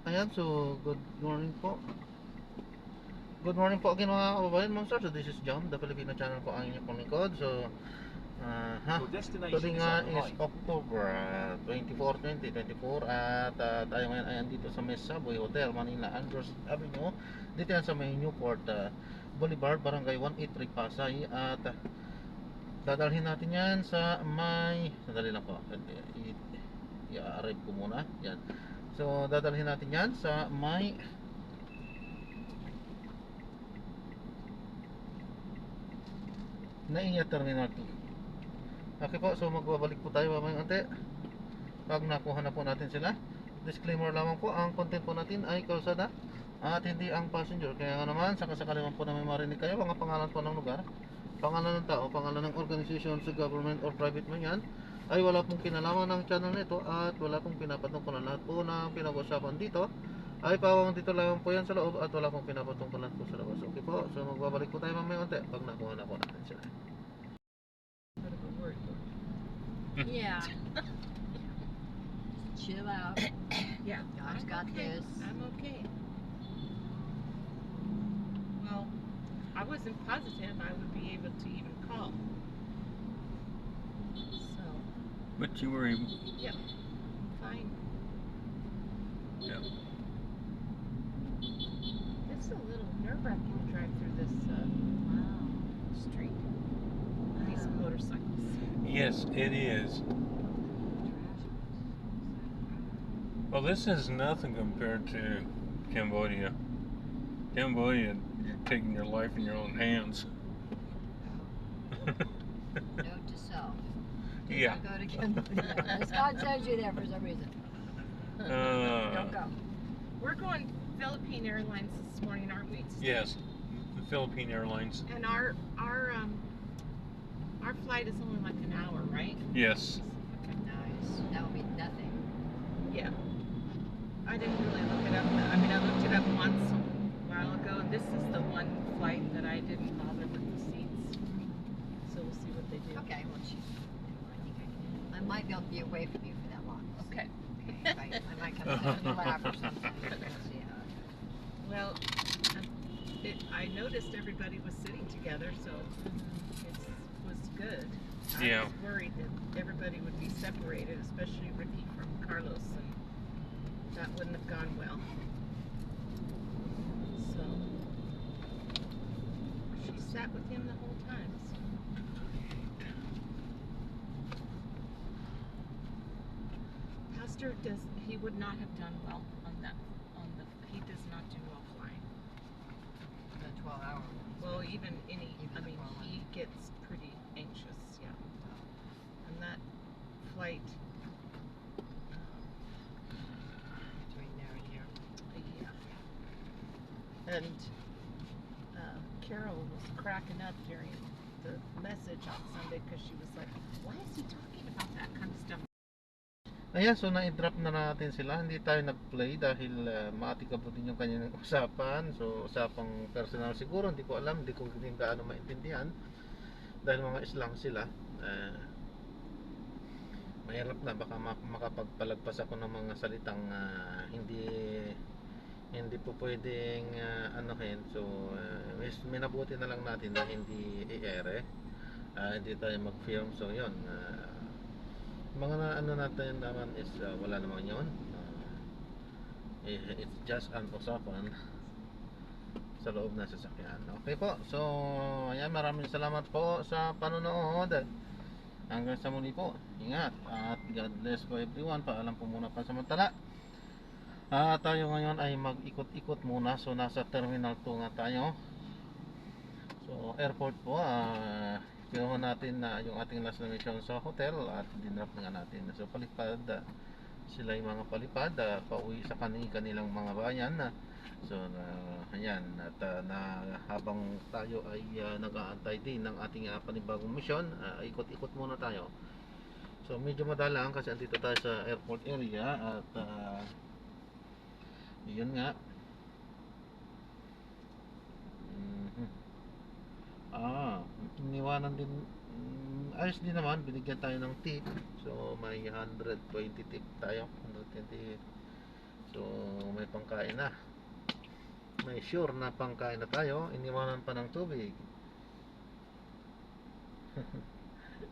Ayan, so good morning po. Good morning po again mga kababayan, mga sir. So this is John, the Filipino channel po ang inyong panglikod. So, today nga is October 24, 2024 at tayo ngayon ay andito sa Mesa Boy Hotel, Manila, Andros Avenue. Dito yan sa may Newport Boulevard, Barangay 183, Pasay. At dadalhin natin yan sa may, sandali lang po, i-arrive ko muna. Yan. So, dadalhin natin yan sa may NAIA Terminal 2. Okay po, so magbabalik po tayo mamayang ante pag nakuha na po natin sila. Disclaimer lamang po, ang content po natin ay kalsada at hindi ang passenger. Kaya nga naman, sakasakali man po na may marinig kayo mga pangalan po ng lugar, pangalan ng tao, pangalan ng organization sa government or private man yan, ay wala pong kinalaman ng channel nito at wala pong pinapatungkulan. Lahat po ng pinag-usapan dito ay pawang dito lang po yan sa loob at wala pong pinapatungkulan po sa labas. Okay po, so magbabalik po tayo mamaya ante pag nakuha na po natin sila. Yeah. Chill out. Yeah, God's I'm got okay. this. I'm okay. Well, I wasn't positive I would be able to even call. So, But you were able. yeah, fine. Yeah. It's a little nerve-wracking to drive through this Wow. street. These motorcycles. Yes, it is. Well, this is nothing compared to Cambodia. Cambodia, you're taking your life in your own hands. Note to self. Do Yeah. not go to Cambodia. Unless God sends you there for some reason. Don't go. We're going Philippine Airlines this morning, aren't we? Yes, the Philippine Airlines. And our flight is only like an hour, right? Yes. Nice. That would be nothing. Yeah. I didn't really look it up. I mean, I looked it up once a while ago, and this is the one flight that I didn't bother with the seats. So we'll see what they do. Okay, well, I might be able to be away from you for that long. Okay. Okay, I might come in and laugh or something. We'll see how it goes. Well, I noticed everybody was sitting together, so it was good. Yeah. I was worried that everybody would be separated, especially Ricky from Carlos, and that wouldn't have gone well. So she sat with him the whole time. So. Pastor he would not have done well on that. He does not do well flying. The 12-hour. Well, even any. Even I the mean, 12 he gets pretty anxious. Yeah. And that flight. Between there and here. Yeah. And Carol was cracking up during the message on Sunday because she was like, "Why is he talking about that kind of stuff?" Ayan, so na-drop na natin sila. Hindi tayo nag-play dahil maatikabo din yung kanyang usapan. So, usapang personal siguro, hindi ko alam, hindi ko din gaano maintindihan. Dahil mga Islam sila. Mahirap na, baka makapagpalagpas ako ng mga salitang hindi po pwedeng anuhin. So, minabuti na lang natin na hindi i-ere. Hindi tayo mag-film. So, yun. Mga ano natin naman is wala naman yun. It's just an usapan sa loob ng sasakyan. Okay po, so ayan, maraming salamat po sa panonood. Hanggang sa muli po, ingat at God bless po everyone. Paalam po muna pansamantala. Tayo ngayon ay mag-ikot-ikot muna. So nasa Terminal 2 nga tayo. So airport po, ginawa natin na yung ating last na mission sa hotel at dinrap nga natin. So palipad, sila yung mga palipad, pauwi sa kanilang mga bayan. So ayan, at habang tayo ay nag-aantay din ng ating panibagong mission, ikot-ikot muna tayo. So medyo madalang kasi andito tayo sa airport area at yun nga. Iniwanan din, ayos din naman, binigyan tayo ng tip. So may 120 tip tayo, 120. So may pangkain na. May sure na pangkain na tayo, iniwanan pa ng tubig.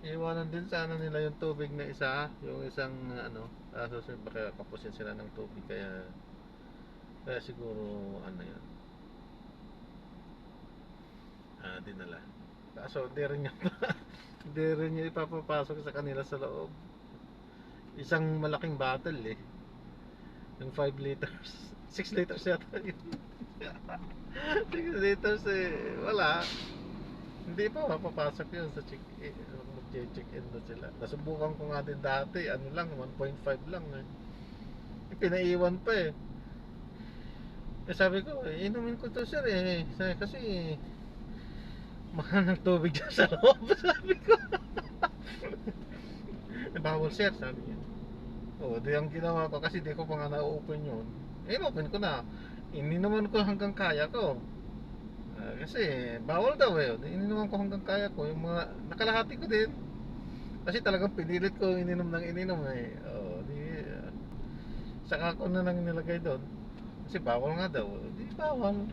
Iwanan din sana nila yung tubig na isa, yung isang so baka kapusin sila ng tubig, kaya siguro yun. Dinala. Kaso di rin niya ipapapasok sa kanila sa loob. Isang malaking bottle yung 5 liters 6 liters yata yun. 6 liters wala, hindi pa mapapasok yun sa mag-check-in na sila. Nasubukan ko nga din dati, lang 1.5 lang pinaiwan pa sabi ko, inumin ko to sir kasi mahal ng tubig dyan sa loob. Sabi ko bawal sir, sabi niya. Di ang ginawa ko, kasi di ko pa nga na-open yun. Open ko na, ininuman ko hanggang kaya ko. Kasi bawal daw ininuman ko hanggang kaya ko. Yung mga nakalahati ko din, kasi talagang pinilit ko ininom ng ininom saka ko na lang nilagay doon, kasi bawal nga daw. Di bawal.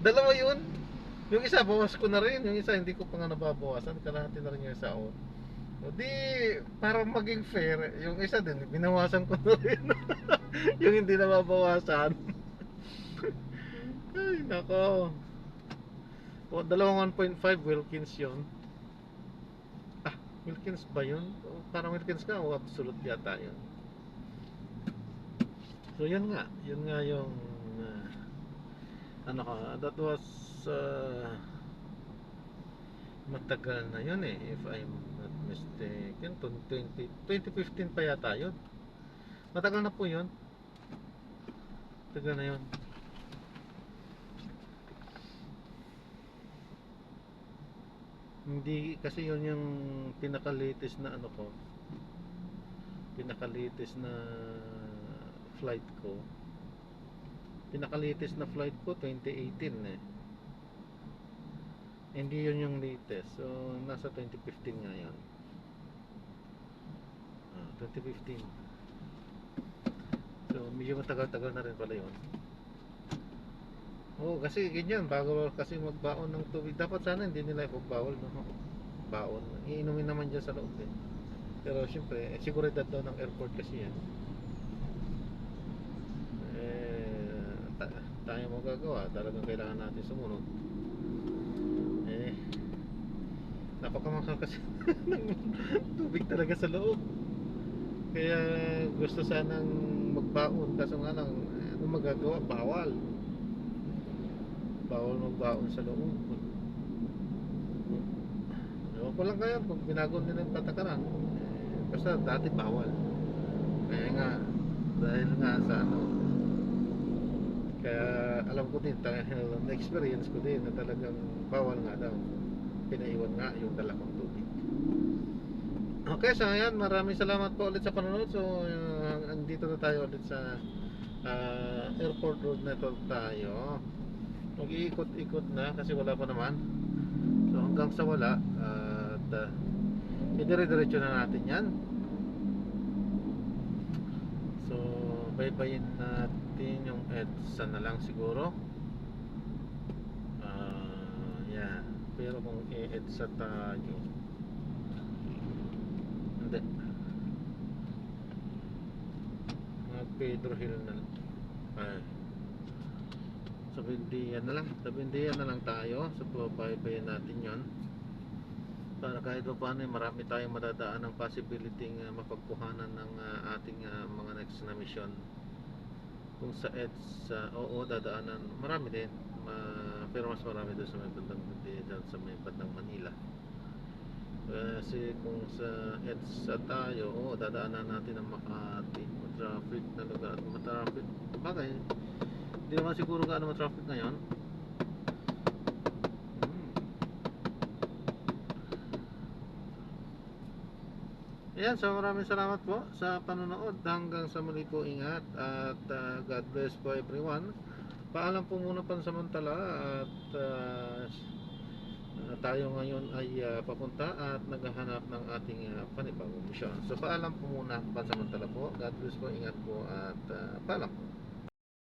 Dalawa yun. Yung isa bawas ko na rin, yung isa hindi ko pa nga nababawasan, kalahati na rin yung isa di para maging fair, yung isa din binawasan ko na rin. Yung hindi nababawasan. Ay nako, dalawang 1.5 Wilkins yun. Wilkins ba yun? Parang Wilkins ka o Absolute yata yun. So yun nga yung that was matagal na yun if I'm not mistaken. 2015 pa yata yun. Matagal na po yun. Matagal na yun. Hindi kasi yun yung pinaka-latest na pinaka-latest na flight ko. Pinaka-latest na flight ko 2018 Hindi yun yung latest. So nasa 2015 nga yun. 2015. So medyo matagal-tagal na rin pala yun. Kasi ganyan, bago kasi magbaon ng tubig. Dapat sana hindi nila ipagbawal, baon. Iinumin naman dyan sa loob Pero syempre, seguridad daw ng airport kasi yan. Tayo magagawa, talagang kailangan natin sumunod. Napakamahal kasi ng tubig talaga sa loob. Kaya gusto sanang magbaon, kaso nga lang, ano magagawa, bawal magbaon sa loob. Ewan ko lang kaya kung binagon din ng patakaran, basta dati bawal. Kaya nga, dahil nga sa kaya alam ko din, na-experience ko din na talagang bawal nga daw. Pinaiwan nga yung dala kong tubig. Okay, so ayan, maraming salamat po ulit sa panonood. So andito na tayo ulit sa airport road network tayo. Mag-iikot-ikot na kasi wala pa naman. So hanggang sa wala, at idire-diretso na natin yan. So baybayin natin yung EDSA na lang siguro. Yeah. Pero kung i-EDSA tayo, hindi, Pedro Hill na lang. Sa Bindiyan na lang tayo. So baybayin natin yon, para kahit pa paano marami tayong madadaan ng possibility mapagkuhanan ng ating mga next na mission. Kung sa EDSA, dadaanan marami din, pero mas marami doon sa may bandang Manila. Kasi kung sa EDSA tayo, dadaanan natin ang Makati, traffic na lugar at matraffic. Bagay, hindi naman siguro gaano matraffic ngayon. Ayan, so maraming salamat po sa panonood. Hanggang sa muli po, ingat at God bless po everyone. Paalam po muna pansamantala at tayo ngayon ay papunta at naghahanap ng ating panibagong misyon. So paalam po muna pansamantala po. God bless po, ingat po at paalam po.